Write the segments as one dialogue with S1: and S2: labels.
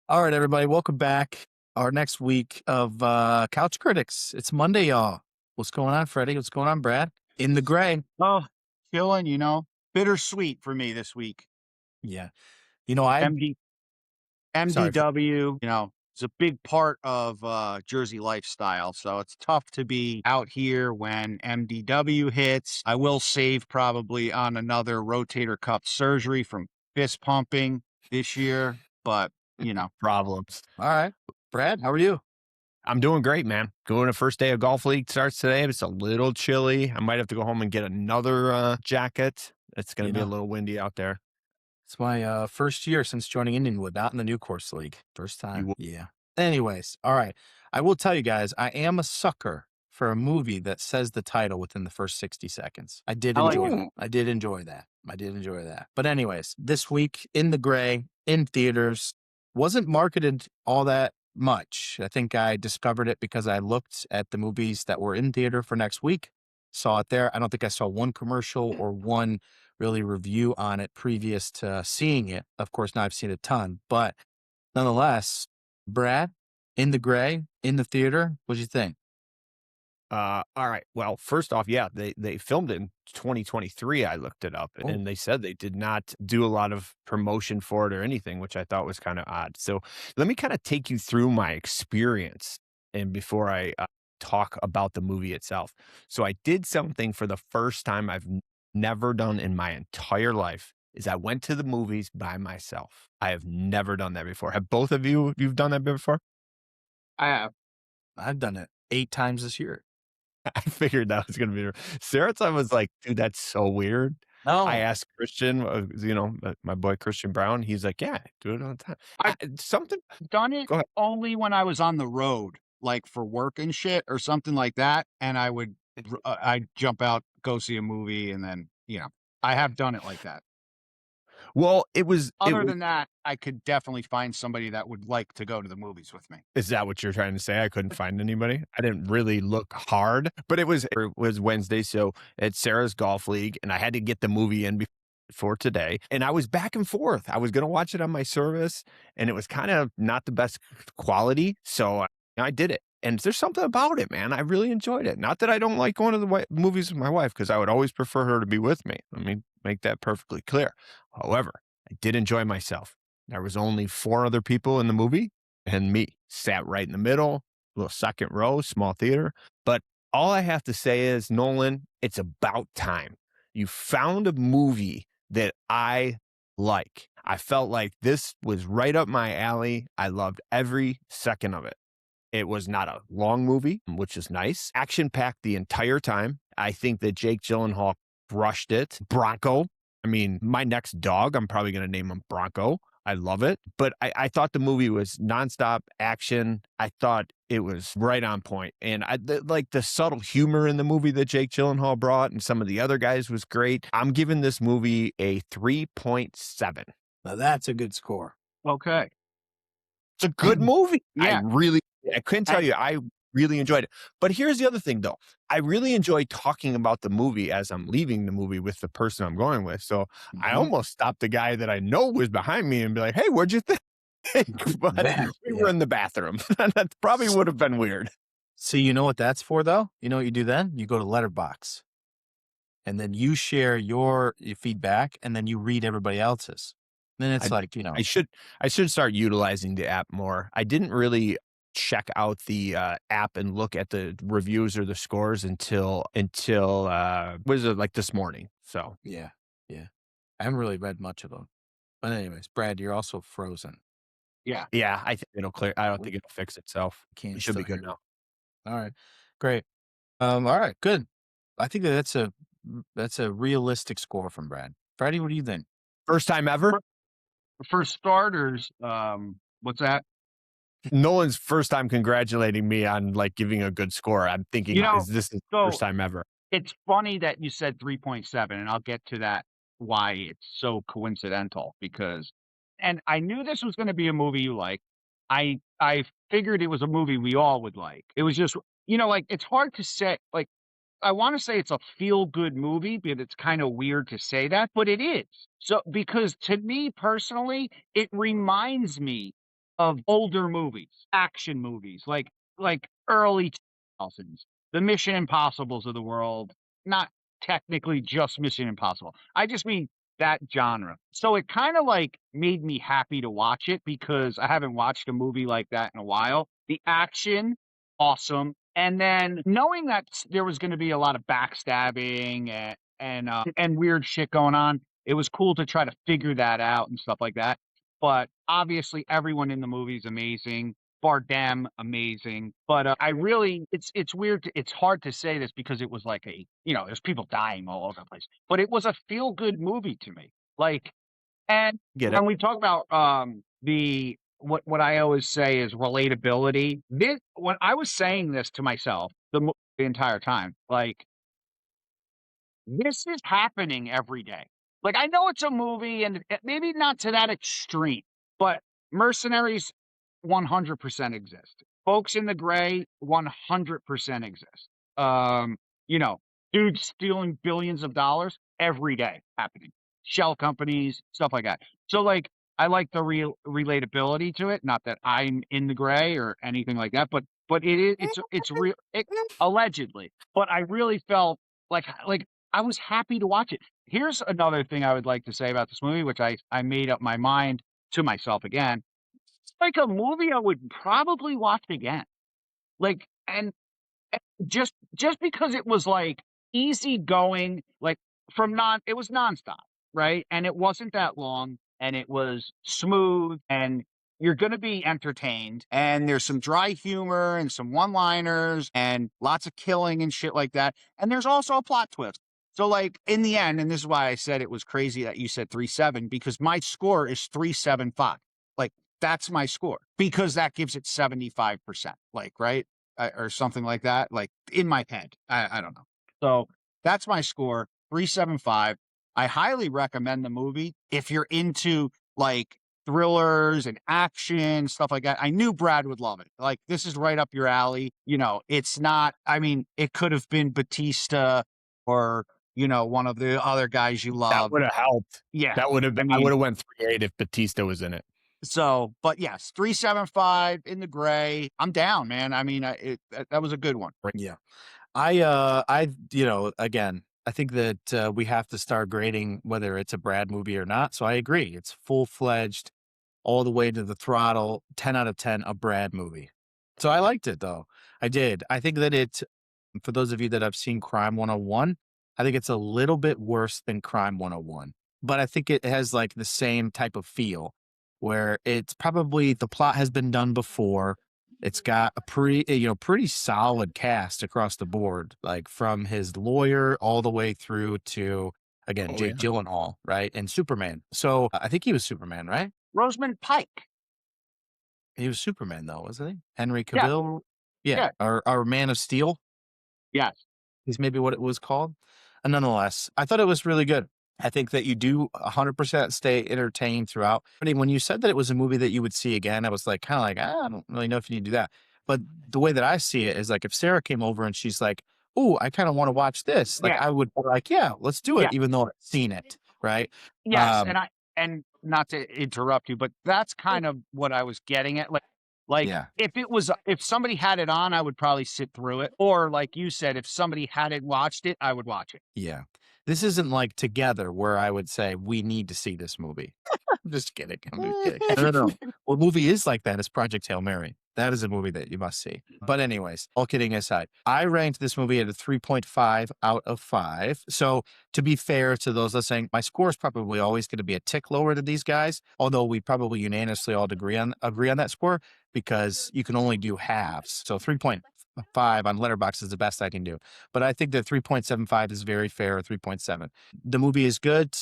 S1: All right, everybody, welcome back. Our next week of Couch Critics. It's Monday, y'all. What's going on, Freddie? What's going on, Brad? In the gray.
S2: Oh, chilling, bittersweet for me this week.
S1: Yeah. You know, I
S2: MD
S1: sorry.
S2: MDW, it's a big part of Jersey lifestyle. So it's tough to be out here when MDW hits. I will save probably on another rotator cuff surgery from fist pumping this year, but
S3: Problems.
S1: All right. Brad, how are you?
S3: I'm doing great, man. Going to first day of golf league starts today. It's a little chilly. I might have to go home and get another jacket. It's going
S1: You
S3: to be a
S1: know,
S3: little windy out there.
S1: it's my first year since joining Indianwood, not in the new course league. First
S3: You
S1: time.
S3: will-
S1: Yeah. Anyways, all right. I will tell you guys, I am a sucker for a movie that says the title within the first 60 seconds. I did
S2: I like
S1: enjoy
S2: it.
S1: it. I did enjoy that. I did enjoy that. But anyways, this week in the gray, in theaters, wasn't marketed all that much. I think I discovered it because I looked at the movies that were in theater for next week, saw it there. I don't think I saw one commercial or one really review on it previous to seeing it. Of course, now I've seen a ton, but nonetheless, Brad, in the gray, in the theater, what'd you think?
S3: all right. Well, first off, yeah, they filmed it in 2023. I looked it up
S1: Oh,
S3: and they said they did not do a lot of promotion for it or anything, which I thought was kind of odd. So let me kind of take you through my experience and before I talk about the movie itself. So I did something for the first time never done in my entire life is I went to the movies by myself. I have never done that before. Have both of you've done that before?
S2: I have.
S1: I've done it 8 times this year.
S3: I figured that was gonna be Sarah time was like, "Dude, that's so weird." I
S1: No,
S3: asked Christian, my boy Christian Brown, he's like, "Yeah, do it all the time."
S2: I've
S3: Something
S2: done it
S3: Go ahead.
S2: only when I was on the road, like for work and shit or something like that, and I'd jump out, go see a movie, and then, I have done it like that.
S3: Well, it
S2: Other
S3: was
S2: than that, I could definitely find somebody that would like to go to the movies with me.
S3: is that what you're trying to say? I couldn't find anybody? I didn't really look hard, but it was Wednesday, so it's Sarah's golf league, and I had to get the movie in before today, and I was back and forth. I was gonna watch it on my service, and it was kinda not the best quality, so I did it, and there's something about it, man. I really enjoyed it. Not that I don't like going to the movies with my wife, because I would always prefer her to be with me. Let me make that perfectly clear. However, I did enjoy myself. There was only 4 other people in the movie and me. Sat right in the middle, little second row, small theater. But all I have to say is, Nolan, it's about time. You found a movie that I like. I felt like this was right up my alley. I loved every second of it. It was not a long movie, which is nice. Action packed the entire time. I think that Jake Gyllenhaal crushed it. Bronco. I mean, my next dog, I'm probably going to name him Bronco. I love it. But I thought the movie was nonstop action. I thought it was right on point. And like the subtle humor in the movie that Jake Gyllenhaal brought and some of the other guys was great. I'm giving this movie a 3.7.
S1: now that's a good score.
S2: Okay.
S3: It's a good movie.
S2: Yeah.
S3: I couldn't
S2: I
S3: tell you, I really enjoyed it. But here's the other thing though. I really enjoy talking about the movie as I'm leaving the movie with the person I'm going with. So I
S1: Mhm.
S3: almost stopped the guy that I know was behind me and be like, "Hey, what'd you think?" But we were
S1: Yeah.
S3: in the bathroom. That probably would have been weird.
S1: See, you know what that's for, though? You know what you do then? You go to Letterbox, and then you share your feedback, and then you read everybody else's. Then it's
S3: I
S1: like,
S3: I should start utilizing the app more. I didn't really check out the app and look at the reviews or the scores until was it like this morning? So
S1: yeah, yeah. I haven't really read much of them. But anyways, Brad, you're also frozen.
S2: yeah.
S3: yeah, I think it'll clear. I don't
S1: Oh,
S3: think it'll fix itself.
S1: can't
S3: It should be
S1: still
S3: good
S1: hear me.
S3: now.
S1: All right, great. All right, good. I think that's a realistic score from Brad. Freddie, what do you think?
S3: First time ever.
S2: For for starters, what's that?
S3: Nolan's first time congratulating me on like giving a good score. I'm thinking,
S2: You know,
S3: is this his first
S2: so
S3: time ever?
S2: it's funny that you said 3.7, and I'll get to that, why it's so coincidental, because and I knew this was gonna be a movie you like. I figured it was a movie we all would like. It was just, like, it's hard to say, like, I wanna say it's a feel-good movie, but it's kinda weird to say that, but it is. So because to me personally, it reminds me of older movies, action movies, like early 2000s, the Mission Impossibles of the world, not technically just Mission Impossible. I just mean that genre. So it kind of like made me happy to watch it because I haven't watched a movie like that in a while. The action, awesome. And then knowing that there was going to be a lot of backstabbing and weird shit going on, it was cool to try to figure that out and stuff like that. But obviously, everyone in the movie is amazing. Bardem, amazing. But I really, it's weird. It's hard to say this because it was like there's people dying all over the place. But it was a feel good movie to me. Like, and
S3: Get it?
S2: when we talk about the what I always say is relatability. This when I was saying this to myself the entire time, like this is happening every day. Like, I know it's a movie and maybe not to that extreme, but Mercenaries 100% exist. Folks in the Gray 100% exist. You know, dudes stealing billions of dollars every day happening. Shell companies, stuff like that. So, like, I like the real relatability to it. Not that I'm in the Gray or anything like that, but it's real. Allegedly, but I really felt like I was happy to watch it. Here's another thing I would like to say about this movie, which I made up my mind to myself again. It's like a movie I would probably watch again. Like, and just because it was like easy going, like it was nonstop, right? And it wasn't that long and it was smooth and you're going to be entertained. And there's some dry humor and some one liners and lots of killing and shit like that. And there's also a plot twist. So, like, in the end, and this is why I said it was crazy that you said 3.7 because my score is 3.75. Like, that's my score because that gives it 75%, like, right? Or something like that, like in my head. I don't know. So that's my score, 3.75. I highly recommend the movie if you're into like thrillers and action, stuff like that. I knew Brad would love it. Like, this is right up your alley. It's not, I mean, it could have been Batista or, one of the other guys you
S3: That
S2: love.
S3: would have helped.
S2: Yeah.
S3: That would have. I would have went 3.8 if Batista was in it.
S2: So, but yes, 3.75 in the Gray. I'm down, man. I mean, that was a good one.
S1: Yeah. Again, I think that we have to start grading whether it's a Brad movie or not. So I agree. It's full-fledged, all the way to the throttle, 10 out of 10, a Brad movie. So I liked it, though. I did. I think that for those of you that have seen Crime 101, I think it's a little bit worse than Crime 101. But I think it has like the same type of feel where it's probably the plot has been done before. It's got a pretty solid cast across the board, like from his lawyer all the way through to, again, Jake Gyllenhaal, right? And Superman. So I think he was Superman, right?
S2: Rosamund Pike.
S1: He was Superman, though, wasn't he? Henry Cavill?
S2: Yeah.
S1: Or Man of Steel?
S2: Yes.
S1: Is maybe what it was called. And nonetheless, I thought it was really good. I think that you do 100% stay entertained throughout. I mean, when you said that it was a movie that you would see again, I was like, kind of like, I don't really know if you need to do that. But the way that I see it is like if Sarah came over and she's like, oh, I kind of want to watch this. Like, I would be like, yeah, let's do it, even though I've seen it. Right.
S2: Yes. And not to interrupt you, but that's kind of what I was getting at. Like if somebody had it on, I would probably sit through it. Or like you said, if somebody hadn't watched it, I would watch it.
S1: Yeah. This isn't like Together where I would say we need to see this movie. I'm just kidding. No. What movie is like that is Project Hail Mary. That is a movie that you must see. But anyways, all kidding aside, I ranked this movie at a 3.5 out of 5. So to be fair to those listening, my score is probably always going to be a tick lower than these guys, although we probably unanimously all agree on that score because you can only do halves. So 3.5 on Letterboxd is the best I can do. But I think that 3.75 is very fair, 3.7. The movie is good.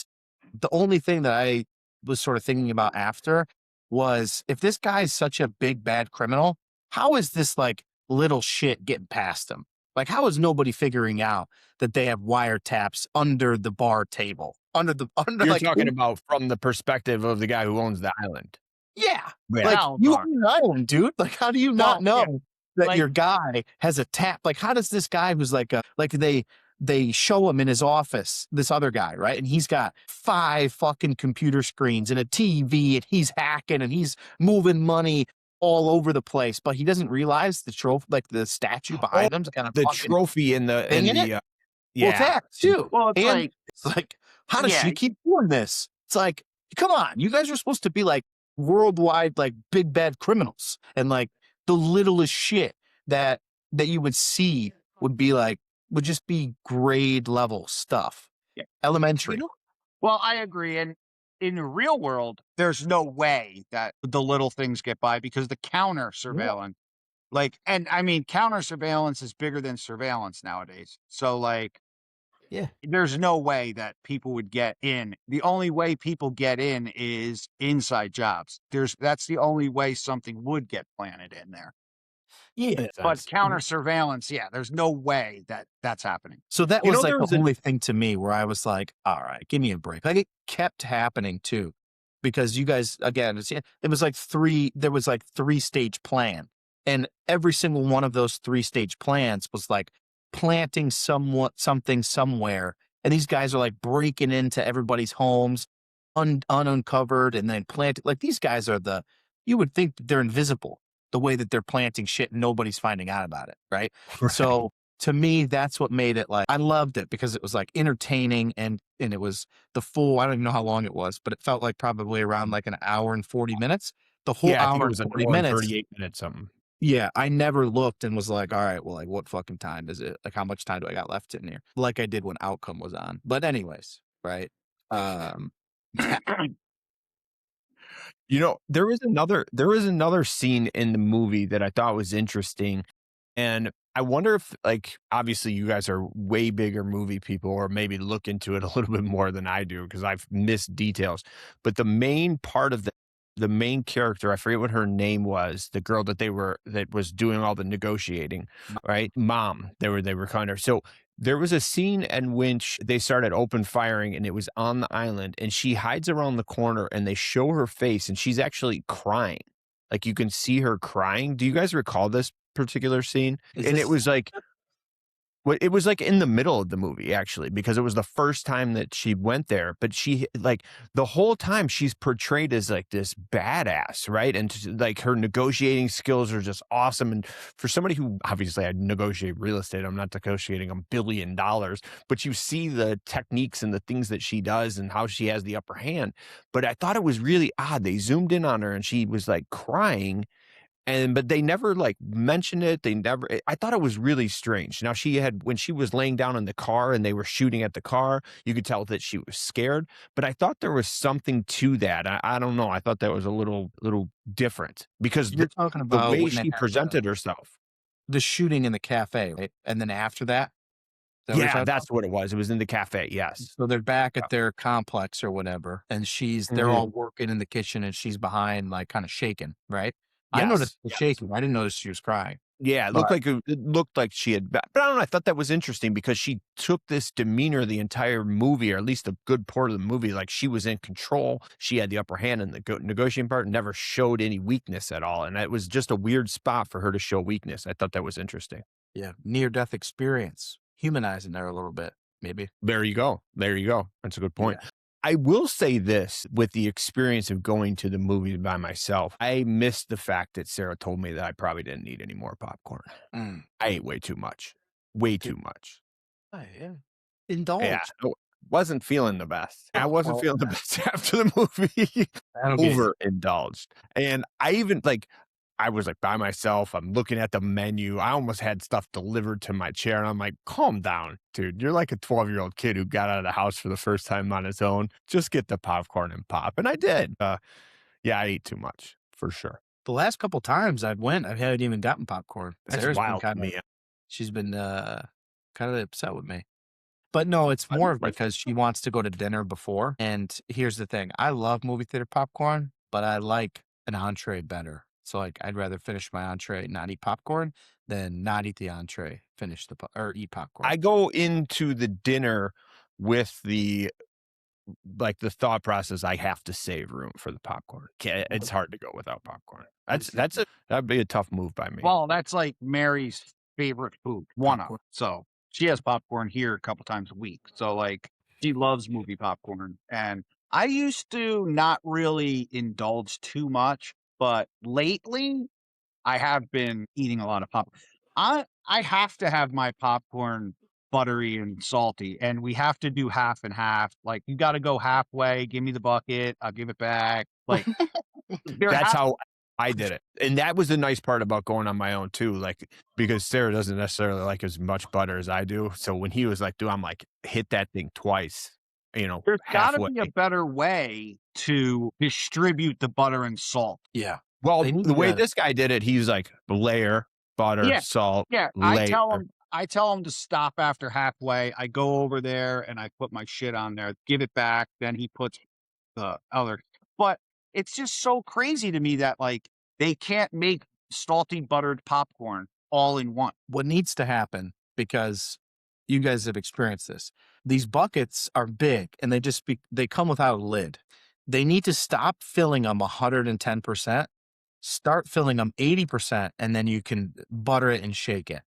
S1: The only thing that I was sort of thinking about after was if this guy is such a big, bad criminal, how is this like little shit getting past him? Like, how is nobody figuring out that they have wiretaps under the bar table? You're
S3: talking about from the perspective of the guy who owns the island.
S1: Yeah. Like, you own an island, dude. Like, how do you not know that your guy has a tap? Like, how does this guy who's like they show him in his office, this other guy, right? And he's got 5 fucking computer screens and a TV, and he's hacking and he's moving money all over the place, but he doesn't realize the trophy, like the statue
S3: Oh,
S1: behind him's got a
S3: the
S1: fucking
S3: trophy in the
S1: thing in it. Well,
S3: yeah.
S1: that too.
S2: Well, it's
S1: And
S2: like,
S1: it's like, how does
S2: yeah,
S1: she keep doing this? It's like, come on, you guys are supposed to be like worldwide, like big bad criminals, and like the littlest shit that you would see would just be grade level stuff,
S2: yeah.
S1: elementary.
S2: You know, well, I agree. And in the real world, there's no way that the little things get by because the counter surveillance, like, and I mean, counter surveillance is bigger than surveillance nowadays. So, like,
S1: Yeah.
S2: there's no way that people would get in. The only way people get in is inside jobs. That's the only way something would get planted in there.
S1: Yeah.
S2: But counter surveillance, yeah, there's no way that that's happening.
S1: So that
S3: You
S1: was
S3: know,
S1: like
S3: there
S1: the
S3: was a
S1: only thing to me where I was like, all right, give me a break. Like it kept happening too, because you guys, again, it was like there was like 3-stage plan. And every single one of those 3-stage plans was like planting something somewhere. And these guys are like breaking into everybody's homes uncovered and then planted. Like these guys are you would think that they're invisible the way that they're planting shit and nobody's finding out about it. Right.
S3: right.
S1: So to me, that's what made it like, I loved it because it was like entertaining and it was I don't even know how long it was, but it felt like probably around like an hour and 40 minutes. The whole
S3: Yeah, I think
S1: hour
S3: it
S1: and
S3: was an
S1: 40
S3: hour and
S1: minutes.
S3: 38 minutes something.
S1: Yeah, I never looked and was like, all right, well, like what fucking time is it? Like how much time do I got left in here? Like I did when Outcome was on. But anyways, right. Yeah.
S3: You know, there was another scene in the movie that I thought was interesting. And I wonder if, like, obviously you guys are way bigger movie people or maybe look into it a little bit more than I do because I've missed details. But the main part of the main character, I forget what her name was, the girl that was doing all the negotiating, right? Mom, they were kind of so there was a scene in which they started open firing and it was on the island and she hides around the corner and they show her face and she's actually crying. Like you can see her crying. Do you guys recall this particular scene? And it was like it was like in the middle of the movie actually because it was the first time that she went there, but she like the whole time she's portrayed as like this badass, right? And like her negotiating skills are just awesome. And for somebody who obviously I negotiate real estate, I'm not negotiating $1 billion, but you see the techniques and the things that she does and how she has the upper hand. But I thought it was really odd. They zoomed in on her and she was like crying but they never like mentioned it. I thought it was really strange. Now when she was laying down in the car and they were shooting at the car, you could tell that she was scared, but I thought there was something to that. I don't know. I thought that was a little different because
S1: You're talking
S3: the
S1: about
S3: way
S1: when they
S3: she
S1: had
S3: presented herself.
S1: the shooting in the cafe, right? And then after that, is that what you're
S3: Yeah,
S1: talking
S3: that's
S1: about?
S3: what it was. It was in the cafe. Yes.
S1: So they're back at their complex or whatever, and they're
S3: Mhm.
S1: all working in the kitchen and she's behind, like kind of shaking, right? I noticed
S3: Yes.
S1: the
S3: Yes.
S1: shaking. I didn't notice she was crying.
S3: Yeah,
S1: But
S3: it looked like she had, but I don't know. I thought that was interesting because she took this demeanor the entire movie, or at least a good part of the movie, like she was in control. She had the upper hand in the negotiating part, never showed any weakness at all, and it was just a weird spot for her to show weakness. I thought that was interesting.
S1: yeah, near-death experience, humanizing there a little bit, maybe.
S3: There you go. There you go. That's a good point.
S1: Yeah.
S3: I will say this with the experience of going to the movie by myself, I missed the fact that Sarah told me that I probably didn't need any more popcorn.
S1: Mm.
S3: I ate way too much. Way too much.
S1: Oh, yeah. Indulge.
S3: Yeah. Wasn't feeling the best. I wasn't
S1: Oh,
S3: feeling the best after the movie.
S1: that'll get you.
S3: Overindulged. And I even like I was like by myself. I'm looking at the menu. I almost had stuff delivered to my chair. And I'm like, calm down, dude. You're like a 12-year-old kid who got out of the house for the first time on his own. Just get the popcorn and pop. And I did. Yeah, I ate too much for sure.
S1: The last couple times I haven't even gotten popcorn.
S3: That's
S1: Sarah's been
S3: wild to
S1: kind of,
S3: me.
S1: she's been kind of upset with me. But no, it's more of because she wants to go to dinner before. And here's the thing. I love movie theater popcorn, but I like an entree better. So like I'd rather finish my entree and not eat popcorn than not eat the entree, or eat popcorn.
S3: I go into the dinner with the thought process, I have to save room for the popcorn. It's hard to go without popcorn. That'd be a tough move by me.
S2: Well, that's like Mary's favorite food. One of.
S1: Popcorn.
S2: So she has popcorn here a couple times a week. So like she loves movie popcorn. And I used to not really indulge too much, but lately I have been eating a lot of popcorn. I have to have my popcorn buttery and salty, and we have to do half and half. Like you got to go halfway. Give me the bucket. I'll give it back. Like there
S3: That's
S2: has
S3: how I did it. And that was the nice part about going on my own too. Like, because Sarah doesn't necessarily like as much butter as I do. So when he was like, dude, I'm like, hit that thing twice,
S2: there's got to
S3: halfway.
S2: be a better way to distribute the butter and salt.
S1: Yeah.
S3: Well,
S1: They need
S3: the way
S1: to-
S3: this guy did it, he's like layer, butter,
S2: Yeah,
S3: salt,
S2: Yeah,
S3: layer.
S2: I tell him to stop after halfway. I go over there and I put my shit on there, give it back. Then he puts the other. But it's just so crazy to me that like they can't make salty buttered popcorn all in one.
S1: What needs to happen, because you guys have experienced this, these buckets are big and they come without a lid. They need to stop filling them 110%, start filling them 80%, and then you can butter it and shake it.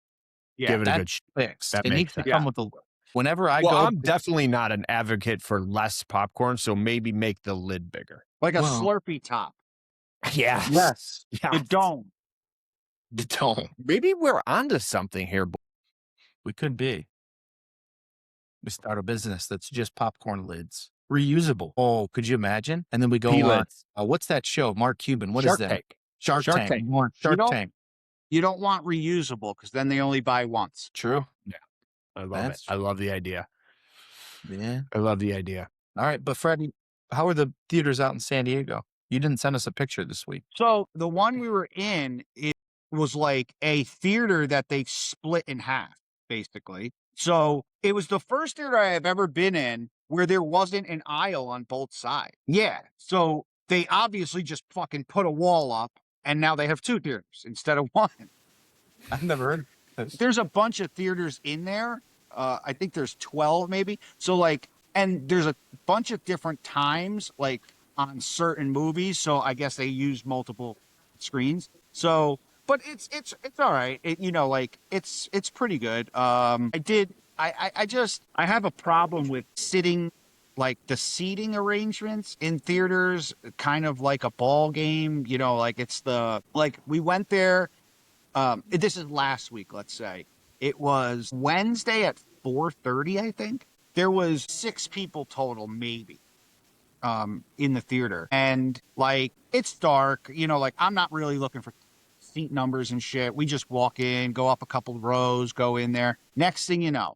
S2: Yeah,
S3: Give it a good
S1: That's fixed.
S3: that
S1: It
S3: makes
S1: needs to
S3: sense.
S1: come with a. Whenever I
S3: Well,
S1: go,
S3: I'm definitely not an advocate for less popcorn, so maybe make the lid bigger.
S2: like a
S1: Well-
S2: Slurpee top.
S3: Yeah.
S1: yes,
S3: Yeah.
S2: The dome.
S1: the dome.
S3: Maybe we're onto something here.
S1: We could be. We start a business that's just popcorn lids, reusable. Oh, could you imagine? And then we go on.
S3: P-lids.
S1: What's that show? Mark Cuban. What is
S3: Shark
S1: that?
S3: Tank.
S1: Shark
S3: Shark
S1: Tank.
S3: Tank.
S1: More Shark
S2: know-
S1: Tank.
S2: You don't want reusable because then they only buy once.
S1: True.
S3: I love
S1: That's
S3: it. I love the idea.
S1: Yeah.
S3: I love the idea.
S1: All right, but Freddy, how are the theaters out in San Diego? You didn't send us a picture this week.
S2: So the one we were in, it was like a theater that they split in half, basically. So it was the first theater I have ever been in where there wasn't an aisle on both sides. Yeah. So they obviously just fucking put a wall up and now they have two theaters instead of one.
S1: I've never heard of this.
S2: There's a bunch of theaters in there. I think there's 12 maybe. So like, and there's a bunch of different times like on certain movies. So I guess they use multiple screens. So, but it's all right. Like it's pretty good. I have a problem with sitting, like the seating arrangements in theaters, kind of like a ball game, like we went there. This is last week, let's say. It was Wednesday at 4:30, I think. There was 6 people total, maybe, in the theater. And like, it's dark, like I'm not really looking for seat numbers and shit. We just walk in, go up a couple of rows, go in there. Next thing you know,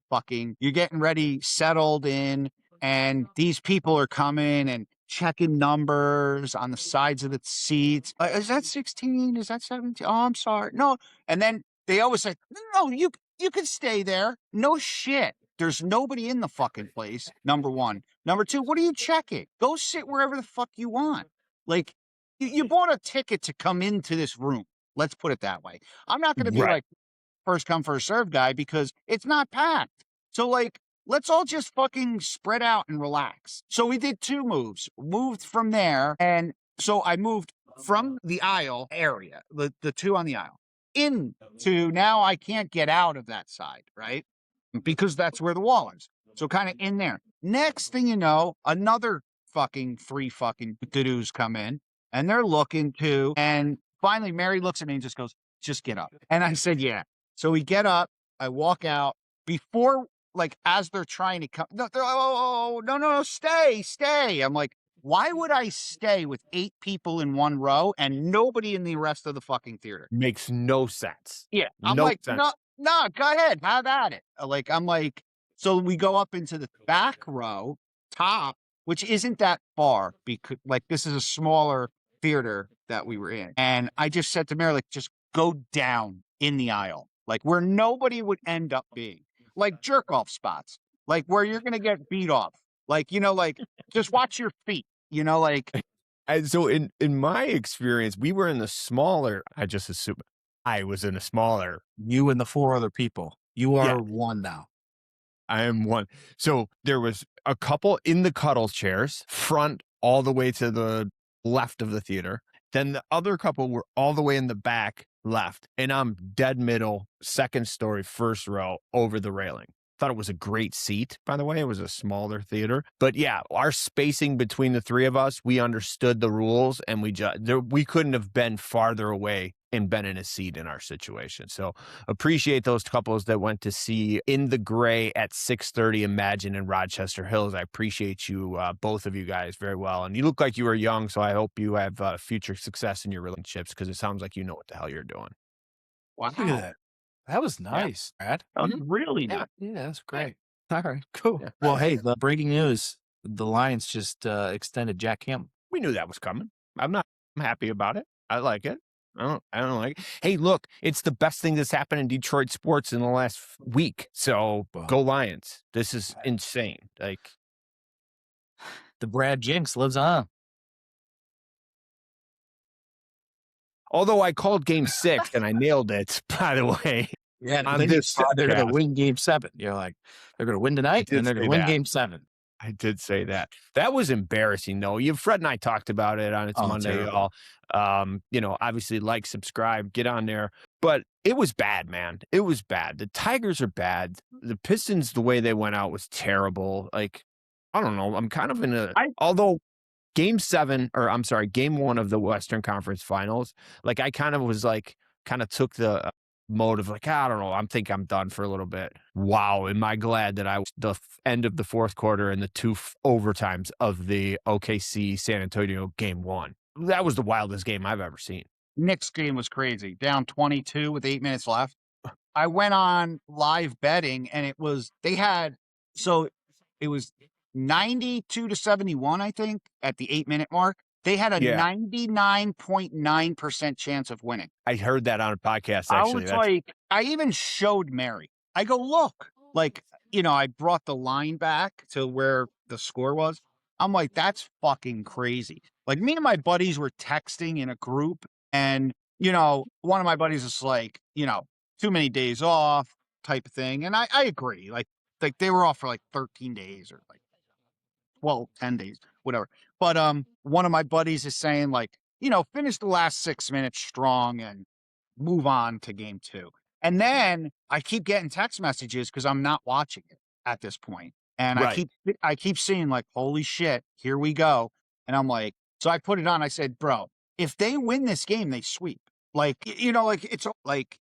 S2: you're getting ready, settled in, and these people are coming and checking numbers on the sides of the seats. Is that 16? Is that 17? Oh, I'm sorry. No. And then they always say, no, you can stay there. No shit. There's nobody in the fucking place, number one. Number two, what are you checking? Go sit wherever the fuck you want. Like, you bought a ticket to come into this room. Let's put it that way. I'm not going to be
S3: Right.
S2: like first come, first serve guy because it's not packed. So like, let's all just fucking spread out and relax. So we did 2 moves, moved from there. And so I moved from the aisle area, the 2 on the aisle, into now I can't get out of that side, right? Because that's where the wall is. So kind of in there. Next thing you know, another fucking 3 fucking to-dos come in and they're looking too. And finally, Mary looks at me and just goes, just get up. And I said, yeah. So we get up, I walk out before, like, as they're trying to come, no, stay. I'm like, why would I stay with 8 people in one row and nobody in the rest of the fucking theater?
S3: Makes no sense.
S2: Yeah. I'm
S3: No
S2: like,
S3: sense.
S2: no, go ahead, have at it. I'm like, so we go up into the back row, top, which isn't that far because like this is a smaller theater that we were in. And I just said to Mary, like, just go down in the aisle, like where nobody would end up being, like jerk off spots, like where you're going to get beat off. Like, like just watch your feet, like.
S3: And so in my experience, we were in the smaller, I just assume I was in a smaller.
S1: You and the 4 other people. You are
S3: Yeah.
S1: one now.
S3: I am one. So there was a couple in the cuddle chairs, front all the way to the left of the theater. Then the other couple were all the way in the back left. And I'm dead middle, second story, first row over the railing. thought it was a great seat, by the way. It was a smaller theater. But yeah, our spacing between the three of us, we understood the rules, and we couldn't have been farther away and been in a seat in our situation. So appreciate those couples that went to see In the Gray at 6:30 Imagine in Rochester Hills. I appreciate you, both of you guys, very well. And you look like you were young, so I hope you have future success in your relationships, because it sounds like you know what the hell you're doing.
S2: Wow.
S1: Look at that. That was nice, Brad.
S2: That was really
S1: Yeah,
S2: nice.
S1: yeah, that's great. All right, cool.
S3: Yeah.
S1: Well, hey, the breaking news: the Lions just extended Jack Campbell.
S3: We knew that was coming. I'm happy about it. I like it. I don't like it. Hey, look, it's the best thing that's happened in Detroit sports in the last week. So go Lions. This is insane. Like,
S1: The Brad Jinx lives on.
S3: although I called game 6 and I nailed it, by the way.
S1: Yeah,
S3: on
S1: then you
S3: this
S1: said they're going
S3: podcast.
S1: to win Game 7. You're like, they're going to win tonight,
S3: did
S1: and they're going
S3: say
S1: to win
S3: that.
S1: Game 7.
S3: I did say that. That was embarrassing, though. Fred and I talked about it on It's Monday,
S1: terrible.
S3: y'all. Obviously, like, subscribe, get on there. But it was bad, man. It was bad. The Tigers are bad. The Pistons, the way they went out was terrible. Like, I don't know. I'm kind of in a although game 1 of the Western Conference Finals, like, I kind of took the mode of like, I don't know, I'm done for a little bit. Wow, am I glad that I was the end of the fourth quarter and the 2 overtimes of the OKC San Antonio game 1. That was the wildest game I've ever seen.
S2: Knicks game was crazy. Down 22 with 8 minutes left. I went on live betting, and it was 92-71, I think, at the 8-minute mark. They had a 99.9% chance of winning.
S3: I heard that on a podcast, actually.
S2: I even showed Mary. I go, look, like, I brought the line back to where the score was. I'm like, that's fucking crazy. Like, me and my buddies were texting in a group, and, one of my buddies is like, too many days off type of thing. And I agree. Like they were off for like 13 days or like 10 days, whatever. But one of my buddies is saying, like, finish the last 6 minutes strong and move on to game 2. And then I keep getting text messages because I'm not watching it at this point. And
S3: Right.
S2: I keep seeing, like, holy shit, here we go. And I'm like, so I put it on. I said, bro, if they win this game, they sweep. Like, like, it's like,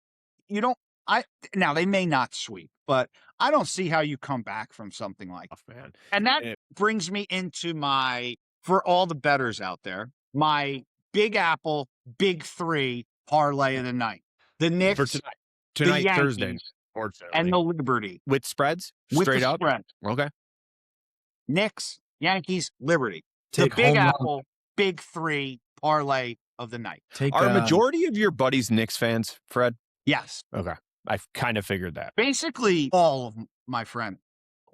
S2: now they may not sweep, but I don't see how you come back from something like that.
S3: Man.
S2: And that brings me into for all the bettors out there, my Big Apple Big 3 parlay of the night. The Knicks,
S3: For tonight,
S2: the
S3: Thursday,
S2: Yankees,
S3: unfortunately.
S2: and the Liberty.
S3: With spreads?
S2: With
S3: Straight
S2: the
S3: up?
S2: spread.
S3: Okay.
S2: Knicks, Yankees, Liberty.
S1: Take
S2: the Big
S1: home run.
S2: Apple Big 3 parlay of the night.
S3: Are a majority of your buddies Knicks fans, Fred?
S2: Yes.
S3: Okay. I kind of figured that.
S2: Basically all of my friends.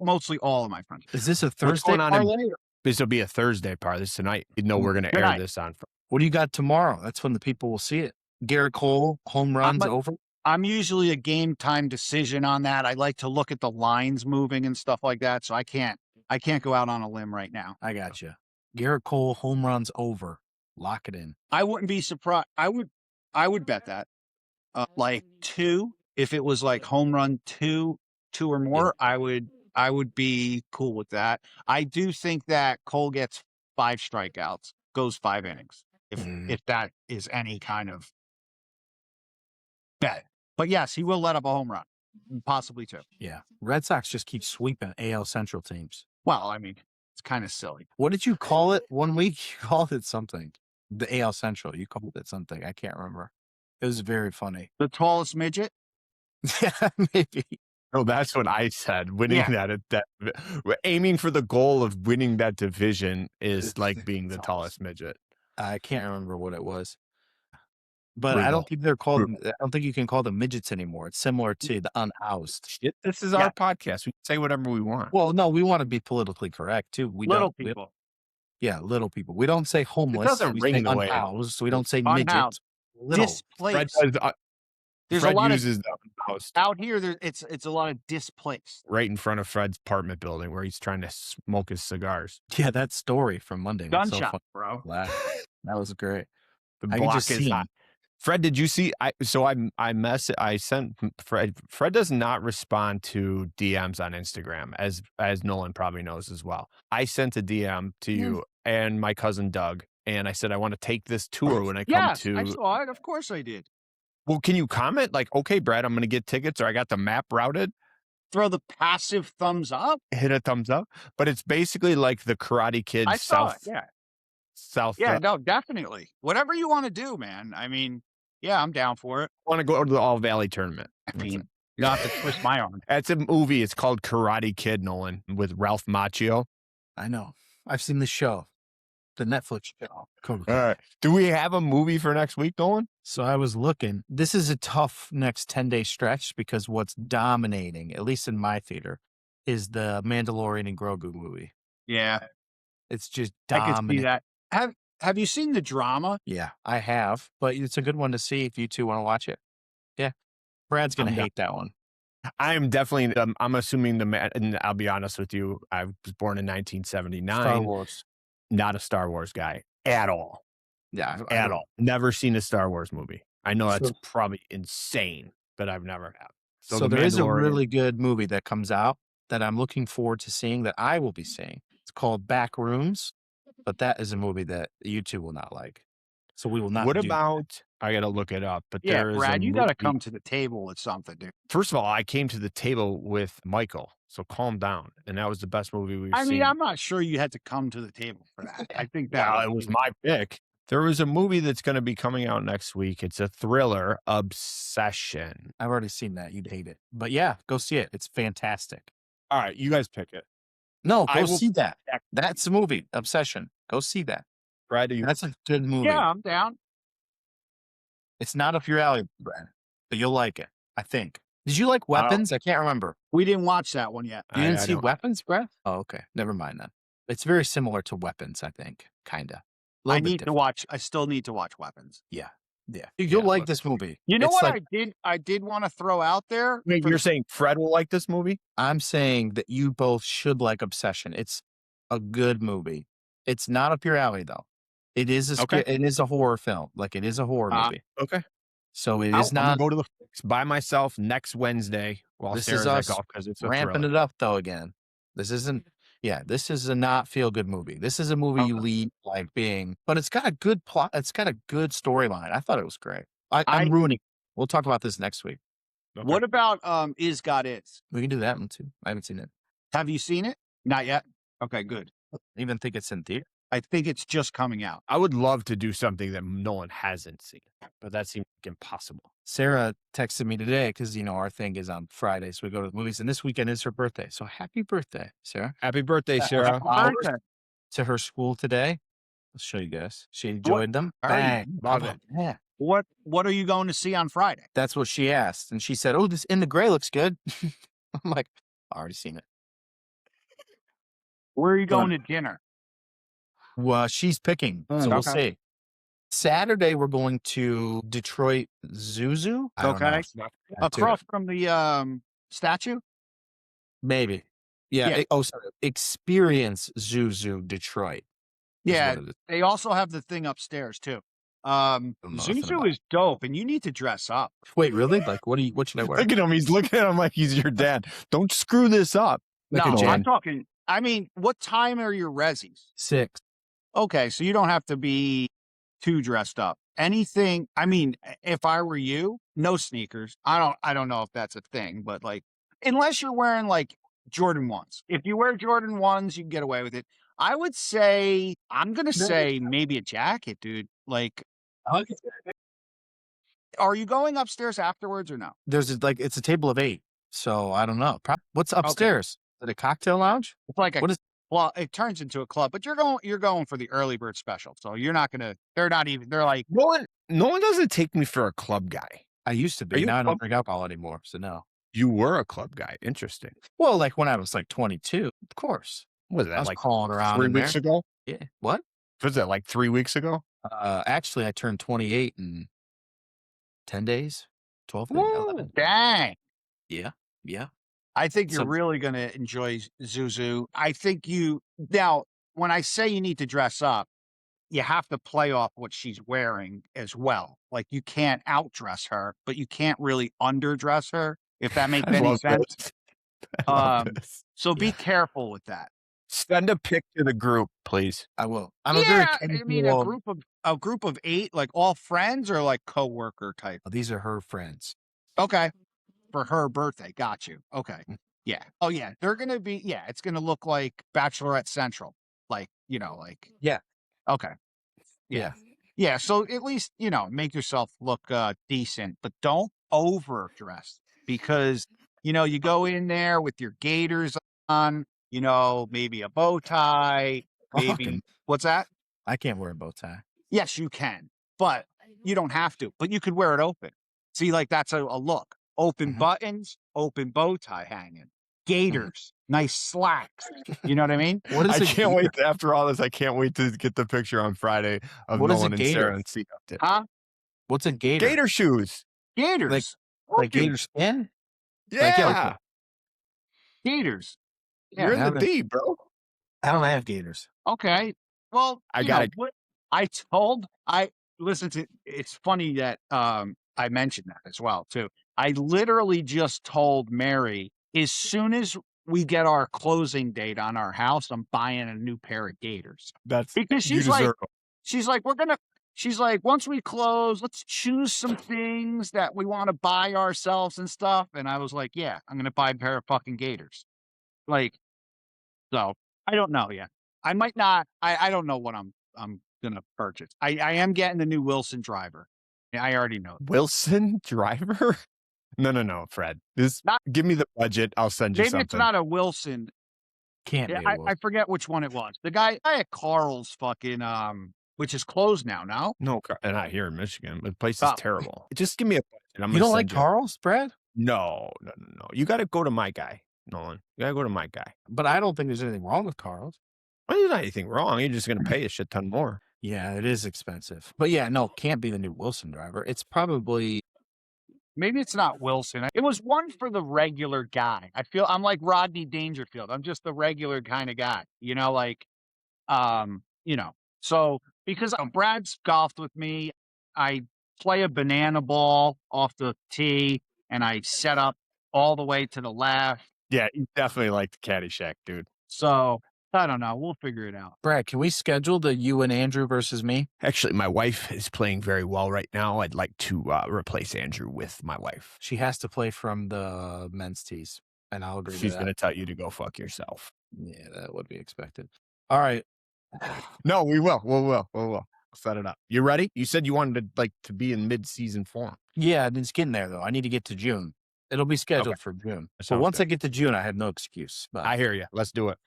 S2: Mostly all of my friends.
S1: Is this a
S3: What's
S1: Thursday
S3: going on
S1: parlay?
S3: This will be a Thursday part. This tonight. You know we're going to air
S2: Tonight.
S3: this on.
S1: What do you got tomorrow? That's when the people will see it. Garrett Cole, home runs over.
S2: I'm usually a game time decision on that. I like to look at the lines moving and stuff like that. So I can't go out on a limb right now.
S1: I got you. Garrett Cole, home runs over. Lock it in.
S2: I wouldn't be surprised. I would bet that. Like 2, if it was like home run 2 or more, I would be cool with that. I do think that Cole gets 5 strikeouts, goes 5 innings. If that is any kind of bet. But yes, he will let up a home run, possibly 2.
S1: Yeah. Red Sox just keep sweeping AL Central teams.
S2: Well, I mean, it's kind of silly.
S1: What did you call it one week? You called it something. The AL Central. You called it something. I can't remember. It was very funny.
S2: The tallest midget?
S1: Yeah, maybe.
S3: Oh, that's what I said. Winning that aiming for the goal of winning that division is like being the tallest midget.
S1: I can't remember what it was. But I don't think they're called. I don't think you can call them midgets anymore. It's similar to the unhoused.
S3: This is our podcast. We can say whatever we want.
S1: Well, no, we want to be politically correct too.
S2: Little people.
S1: Little people. We don't say homeless.
S3: doesn't
S1: we
S3: ring
S1: say
S3: the way.
S1: unhoused. We don't say
S2: Unhoused.
S1: midgets. Little.
S2: Displaced.
S3: There's
S2: a lot
S3: uses the unhoused
S2: out here. It's a lot of displaced.
S3: right in front of Fred's apartment building where he's trying to smoke his cigars.
S1: Yeah, that story from Monday. was so
S2: Gunshot,
S1: fun.
S2: bro.
S1: That was great.
S3: The
S1: I can
S3: block
S1: just
S3: is
S1: see
S3: hot.
S1: him.
S3: Fred, did you see? I sent Fred. Fred does not respond to DMs on Instagram, as Nolan probably knows as well. I sent a DM to you and my cousin Doug, and I said I want to take this tour when I come
S2: Yes, I
S3: to.
S2: saw it. Of course I did.
S3: Well, can you comment like, okay, Brad, I'm going to get tickets, or I got the map routed.
S2: Throw the passive thumbs up.
S3: Hit a thumbs up, but it's basically like the Karate Kid
S2: I saw
S3: South.
S2: it. Yeah.
S3: South.
S2: Yeah, no, definitely. Whatever you want to do, man. I mean, yeah, I'm down for it.
S3: Want to go to the All Valley tournament?
S2: I mean, you don't have to twist my arm.
S3: That's a movie. It's called Karate Kid, Nolan, with Ralph Macchio.
S1: I know. I've seen the show, the Netflix show.
S3: All right. Do we have a movie for next week, Nolan?
S1: So I was looking. This is a tough next 10-day stretch because what's dominating, at least in my theater, is the Mandalorian and Grogu movie.
S2: Yeah,
S1: It's just
S2: I could see
S1: dominant.
S2: that. Have you seen the drama?
S1: Yeah, I have, but it's a good one to see if you two want to watch it. Yeah. Brad's going to
S3: I'm down.
S1: hate that one.
S3: I am definitely, I'm assuming and I'll be honest with you, I was born in 1979.
S1: Star Wars.
S3: Not a Star Wars guy at all.
S1: Yeah.
S3: At all. Never seen a Star Wars movie. I know that's
S1: So-
S3: probably insane, but I've never have.
S1: So
S3: The
S1: there is a
S3: Mandalorian-
S1: really good movie that comes out that I'm looking forward to seeing, that I will be seeing. It's called Back Rooms, but that is a movie that you two will not like. So we will not.
S3: What
S1: do
S3: about, I got to look it up, but
S2: Yeah,
S3: there is
S2: Brad,
S3: a
S2: you got to
S3: movie-
S2: come to the table with something, dude.
S3: First of all, I came to the table with Michael, so calm down. And that was the best movie we've
S2: I
S3: seen.
S2: mean, I'm not sure you had to come to the table for that. I think that
S3: Yeah, it was my pick. There was a movie that's going to be coming out next week. It's a thriller, Obsession.
S1: I've already seen that. You'd hate it. But yeah, go see it. It's fantastic.
S3: All right, you guys pick it.
S1: No,
S3: I
S1: go
S3: will-
S1: see that. That's a movie, Obsession. Go see that.
S3: Brad, do you?
S1: That's a good movie.
S2: Yeah, I'm down.
S1: It's not up your alley, Brad, but you'll like it, I think. Did you like Weapons? I can't remember.
S2: We didn't watch that one yet.
S1: You didn't
S3: I
S1: see
S3: don't-
S1: Weapons, Brad? Oh, okay. Never mind then. It's very similar to Weapons, I think. Kinda.
S2: I need to watch. I still need to watch Weapons.
S1: Yeah. You'll
S3: Yeah,
S1: like
S3: look.
S1: this movie.
S2: You know
S1: It's
S2: what
S1: like,
S2: I did want to throw out there.
S3: Wait,
S2: for
S3: you're
S2: the-
S3: saying Fred will like this movie?
S1: I'm saying that you both should like Obsession. It's a good movie. It's not up your alley though. It is a
S3: Okay.
S1: it is a horror film. Like it is a horror movie.
S3: Okay.
S1: So it
S3: I'm
S1: is
S3: gonna
S1: not
S3: go to the fix by myself next Wednesday while
S1: This
S3: Sarah's
S1: is
S3: at
S1: us
S3: golf because it's a
S1: ramping
S3: thriller.
S1: it up though again. This isn't this is a not feel good movie. This is a movie you leave like being, but it's got a good plot. It's got a good storyline. I thought it was great. I'm ruining. We'll talk about this next week.
S3: Okay.
S2: What about Is God Is?
S1: We can do that one too. I haven't seen it.
S2: Have you seen it? Not yet. Okay, good.
S1: I even think it's in theater.
S2: I think it's just coming out.
S3: I would love to do something that Nolan hasn't seen, but that seems like impossible.
S1: Sarah texted me today because our thing is on Friday, so we go to the movies, and this weekend is her birthday. So happy birthday, Sarah!
S3: Happy birthday, Sarah.
S2: Birthday.
S1: To her school today. I'll show you guys. She enjoyed them.
S2: All right.
S1: Bang.
S3: Love
S1: Come
S3: it.
S1: on. Yeah.
S2: What are you going to see on Friday?
S1: That's what she asked. And she said, "Oh, this In the Gray looks good." I'm like, I already seen it.
S2: Where are you going to dinner?
S1: Well, she's picking, so we'll
S2: Okay.
S1: see. Saturday, we're going to Detroit Zuzu. I don't know.
S2: Okay.
S1: That too.
S2: Across from the statue?
S1: Maybe. Yeah.
S2: Yeah.
S1: Sorry. Experience Zuzu Detroit. is
S2: Yeah.
S1: what it is.
S2: They also have the thing upstairs too.
S1: know nothing
S2: Zuzu
S1: about
S2: is dope, and you need to dress up.
S1: Wait, really? Like, what should I wear?
S3: Look at him. He's looking at him like he's your dad. Don't screw this up.
S1: Look
S2: No,
S1: at
S2: I'm
S1: Jen.
S2: talking. I mean, what time are your resis?
S1: 6.
S2: Okay, so you don't have to be too dressed up. Anything. I mean, if I were you, no sneakers. I don't know if that's a thing, but like, unless you're wearing like Jordan 1s. If you wear Jordan 1s, you can get away with it. I would say, I'm gonna say maybe a jacket, dude. Like, are you going upstairs afterwards or no?
S1: It's a table of 8. So I don't know. What's upstairs? Is it a cocktail lounge?
S2: It's like
S1: What is-
S2: well, it turns into a club, but you're going for the early bird special. So you're not gonna. They're like,
S3: Nolan doesn't take me for a club guy.
S1: I used to
S3: Are
S1: be.
S3: you
S1: Now I
S3: a
S1: don't
S3: club-
S1: drink alcohol anymore. So no.
S3: You were a club guy. Interesting.
S1: Well, like when I was like 22, of course.
S3: What was
S1: I
S3: that
S1: was
S3: like
S1: crawling around
S3: 3
S1: in
S3: weeks
S1: there.
S3: ago?
S1: Yeah. What?
S3: Was that like 3 weeks ago?
S1: Actually, I turned 28 in 10 days, 12 days,
S3: Woo.
S1: 11.
S2: dang.
S1: Yeah.
S2: I think you're
S1: So-
S2: really going to enjoy Zuzu. I think now, when I say you need to dress up, you have to play off what she's wearing as well. Like, you can't outdress her, but you can't really underdress her, if that makes
S3: I
S2: any
S3: love
S2: sense.
S3: this. I love this.
S2: So be
S1: Yeah.
S2: careful with that.
S3: Send a pic to the group, please.
S1: I will. I'm a very
S2: Yeah, I mean, a
S1: casual.
S2: group of 8, like, all friends or, like, coworker type?
S1: These are her friends.
S2: Okay. For her birthday. Got you. Okay.
S1: Mm.
S2: Yeah. Oh, yeah. They're gonna be it's gonna look like Bachelorette Central. Like, like
S1: Yeah.
S2: okay. Yeah. Yeah, so at least, make yourself look, decent, but don't overdress because, you go in there with your gaiters on, maybe a bow tie, maybe what's that?
S1: I can't wear a bow tie.
S2: Yes, you can, but you don't have to, but you could wear it open. See, like, that's a look. Open
S1: Mhm.
S2: buttons, open bow tie hanging, gaiters, nice slacks. You know what I mean?
S1: What is
S3: I
S1: a
S3: can't
S1: gator?
S3: wait after all this. I can't wait to get the picture on Friday of
S1: What is a
S3: Nolan and
S1: gator?
S3: Sarah and see it.
S2: Huh?
S1: What's a gator?
S3: Gator shoes.
S2: Gators.
S1: Like
S2: Dude,
S1: gator skin?
S3: Yeah.
S2: gators.
S3: You're in
S1: Yeah.
S3: the D, bro.
S1: I don't have gators.
S2: Okay. Well,
S3: I gotta-
S2: what listen to it's funny that I mentioned that as well too. I literally just told Mary as soon as we get our closing date on our house, I'm buying a new pair of gators.
S3: That's
S2: Because
S3: you deserve 'em.
S2: she's like, she's like, once we close, let's choose some things that we want to buy ourselves and stuff. And I was like, yeah, I'm gonna buy a pair of fucking gators. Like, so I don't know yet. I might not. I don't know what I'm gonna purchase. I am getting the new Wilson driver. Yeah, I already know.
S3: Wilson driver? No, Fred. Give me the budget. I'll send you
S2: Maybe
S3: something.
S2: it's not a Wilson.
S1: Can't
S2: Yeah,
S1: be a
S2: I
S1: wolf.
S2: forget which one it was. The guy at Carl's fucking which is closed now. No,
S3: No, not here in Michigan. The place is
S2: Oh.
S3: terrible. Just give me a budget. I'm
S1: You don't
S3: gonna
S1: like
S3: send you.
S1: Carl's, Brad?
S3: No. You got to go to my guy, Nolan. You got to go to my guy.
S1: But I don't think there's anything wrong with Carl's.
S3: Well, there's not anything wrong. You're just going to pay a shit ton more.
S1: Yeah, it is expensive. But yeah, no, can't be the new Wilson driver. It's probably
S2: maybe it's not Wilson. It was one for the regular guy. I feel I'm like Rodney Dangerfield. I'm just the regular kind of guy. So because Brad's golfed with me, I play a banana ball off the tee and I set up all the way to the left.
S3: Yeah, you definitely like the Caddyshack, dude.
S2: So I don't know. We'll figure it out.
S1: Brad, can we schedule the you and Andrew versus me?
S3: Actually, my wife is playing very well right now. I'd like to replace Andrew with my wife.
S1: She has to play from the men's tees, and I'll agree
S3: She's
S1: with that.
S3: going to tell you to go fuck yourself.
S1: Yeah, that would be expected. All right.
S3: No, we will. We'll set it up. You ready? You said you wanted to be in mid-season form.
S1: Yeah, it's getting there, though. I need to get to June. It'll be scheduled for June.
S3: That
S1: So
S3: sounds
S1: once
S3: good.
S1: I get to June, I have no excuse. But
S3: I hear you. Let's do it.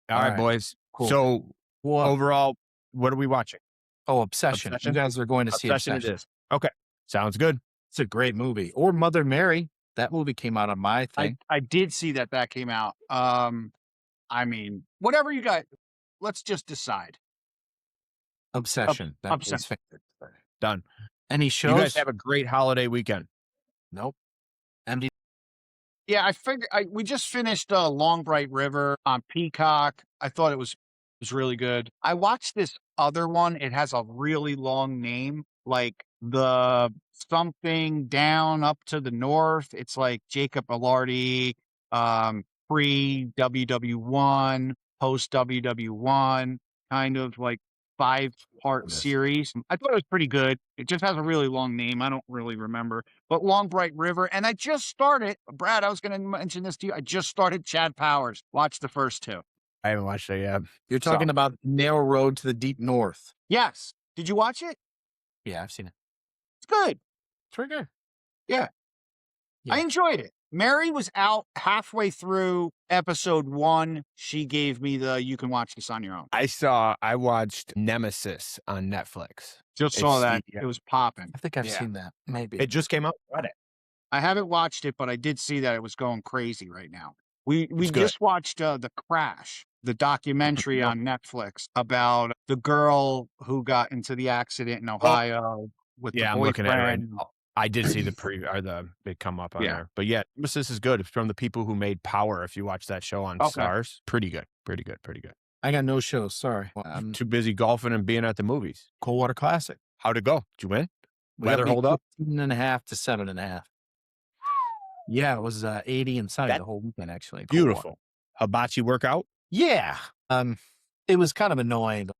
S3: All right, boys.
S1: Cool.
S3: So
S1: Well,
S3: overall, what are we watching?
S1: Obsession.
S3: Obsession?
S1: You guys are going to see
S3: Obsession
S1: Obsession.
S3: it is. Okay. Sounds good.
S1: It's a great movie. Or Mother Mary. That movie came out on my thing.
S2: I did see that came out. I mean, whatever you got, let's just decide.
S1: Obsession. That
S2: Obsession.
S1: was
S3: Done.
S1: Any shows?
S3: You guys have a great holiday weekend.
S1: Nope. MD.
S2: Yeah, I figured we just finished Long Bright River on Peacock. I thought it was really good. I watched this other one. It has a really long name, like the something down up to the north. It's like Jacob Elordi, pre WW1, post WW1, kind of like 5-part series. I thought it was pretty good. It just has a really long name. I don't really remember. But Long Bright River. And I just started, Brad, I was going to mention this to you. I just started Chad Powers. Watch the first 2.
S3: I haven't watched it yet.
S1: You're talking about Narrow Road to the Deep North.
S2: Yes. Did you watch it?
S1: Yeah, I've seen it.
S2: It's good.
S1: It's pretty good.
S2: Yeah.
S1: Yeah.
S2: I enjoyed it. Mary was out halfway through episode 1. She gave me you can watch this on your own.
S3: I watched Nemesis on Netflix.
S2: Just
S3: It's
S2: saw that.
S3: the-
S2: It was popping.
S1: I think I've
S2: Yeah.
S1: seen that. Maybe.
S3: It just came out Friday.
S2: I haven't watched it, but I did see that it was going crazy right now. We
S3: It's good.
S2: just watched The Crash, the documentary
S3: Yeah.
S2: on Netflix about the girl who got into the accident in Ohio with
S3: Yeah,
S2: the
S3: I'm
S2: boyfriend.
S3: looking at it right now. I did see they come up on
S2: Yeah.
S3: there. But yeah, Nemesis is good. It's from the people who made Power. If you watch that show on
S2: Okay.
S3: Stars, pretty good.
S1: I got no shows. Sorry. I'm
S3: Too busy golfing and being at the movies.
S1: Coldwater Classic.
S3: How'd it go? Did you win?
S1: We got
S3: Weather
S1: beat
S3: hold up?
S1: 15.5 to 7.5. Yeah, it was 80 and sunny
S3: That-
S1: the whole weekend, actually. in Coldwater.
S3: Beautiful. Hibachi workout?
S1: Yeah. It was kind of annoying.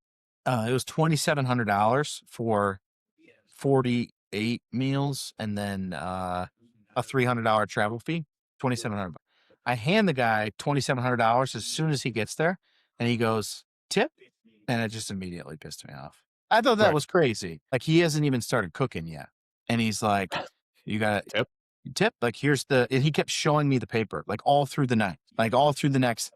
S1: It was $2,700 for 48 meals and then a $300 travel fee. $2,700. I hand the guy $2,700 as soon as he gets there, and he goes, "Tip," and it just immediately pissed me off. I thought that
S3: Right.
S1: was crazy. Like, he hasn't even started cooking yet, and he's like, "You got to tip." Like, here's the. And he kept showing me the paper, like all through the night, like all through the next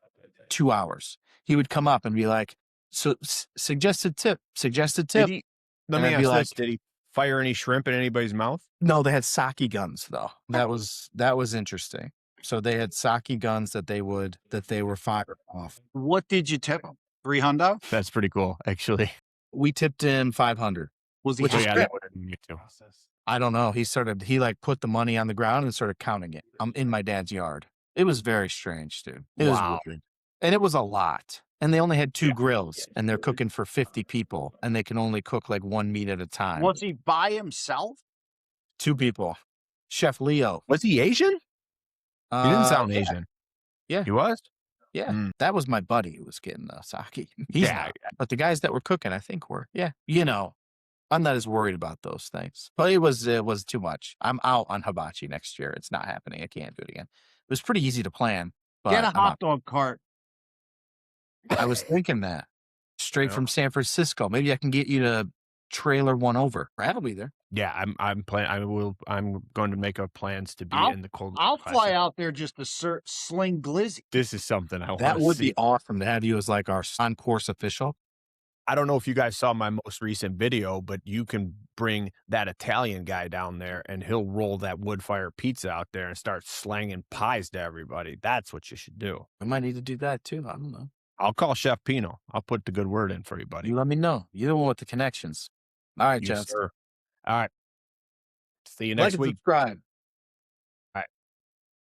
S1: 2 hours. He would come up and be like, "So suggested tip."
S3: Did he, let
S1: And
S3: me
S1: I'd
S3: ask
S1: be
S3: this,
S1: like-
S3: did he fire any shrimp in anybody's mouth?
S1: No, they had sake guns though. That was interesting. So they had sake guns that they were firing off.
S2: What did you tip him? $300?
S3: That's pretty cool, actually.
S1: We tipped him 500.
S2: Was he
S1: Which is
S3: yeah,
S2: happy?
S3: that would me too.
S1: I don't know. He like put the money on the ground and started counting it. I'm in my dad's yard. It was very strange, dude. It
S3: Wow.
S1: was weird. And it was a lot. And they only had 2
S3: Yeah.
S1: grills and they're cooking for 50 people and they can only cook like 1 meat at a time.
S2: Was he by himself?
S1: 2 people. Chef Leo.
S3: Was he Asian? He didn't sound
S1: yeah,
S3: Asian.
S1: Yeah.
S3: He was?
S1: Yeah.
S3: Mm.
S1: That was my buddy who was getting the sake. He's
S3: Yeah,
S1: not. But the guys that were cooking, I think were. Yeah. I'm not as worried about those things. But it was too much. I'm out on hibachi next year. It's not happening. I can't do it again. It was pretty easy to plan. But
S2: Get a
S1: I'm
S2: hot
S1: out.
S2: dog cart.
S1: I was thinking that. Straight
S3: Yeah.
S1: from San Francisco. Maybe I can get you to trailer one over. Brad will be there.
S3: Yeah, I'm going to make up plans to be in the cold.
S2: I'll
S3: Classic.
S2: fly out there just to sling glizzy.
S3: This is something I want
S1: That
S3: to
S1: would
S3: see.
S1: be awesome to have you as like our on-course official.
S3: I don't know if you guys saw my most recent video, but you can bring that Italian guy down there and he'll roll that wood fire pizza out there and start slanging pies to everybody. That's what you should do.
S1: We might need to do that too. I don't know.
S3: I'll call Chef Pino. I'll put the good word in for you, buddy.
S1: You let me know. You're the one with the connections. All right,
S3: You,
S1: Jess.
S3: sir. All right. See you
S1: Like
S3: next
S1: and
S3: week.
S1: subscribe.